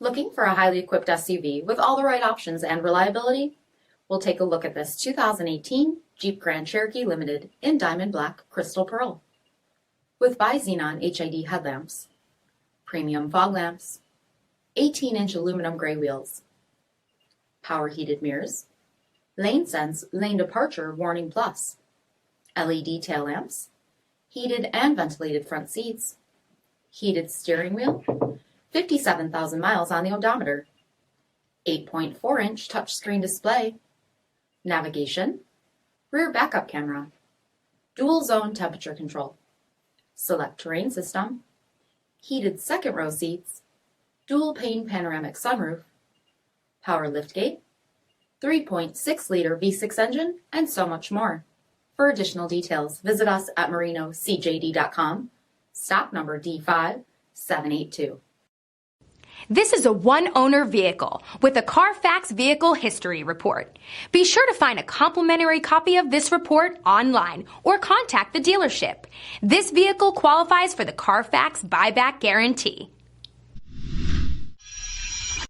Looking for a highly equipped SUV with all the right options and reliability? We'll take a look at this 2018 Jeep Grand Cherokee Limited in Diamond Black Crystal Pearl. With BI-XENON HID headlamps, premium fog lamps, 18-inch aluminum gray wheels, power heated mirrors, lane sense lane departure warning plus, LED tail lamps, heated and ventilated front seats, heated steering wheel, 57,000 miles on the odometer, 8.4-inch touchscreen display, navigation, rear backup camera, dual zone temperature control, SELEC-TERRAIN system, heated second row seats, DUAL-PANE panoramic sunroof, power liftgate, 3.6-liter V6 engine, and so much more. For additional details, visit us at marinocjd.com, stock number D5782. This is a one-owner vehicle with a Carfax Vehicle History Report. Be sure to find a complimentary copy of this report online or contact the dealership. This vehicle qualifies for the Carfax Buyback Guarantee.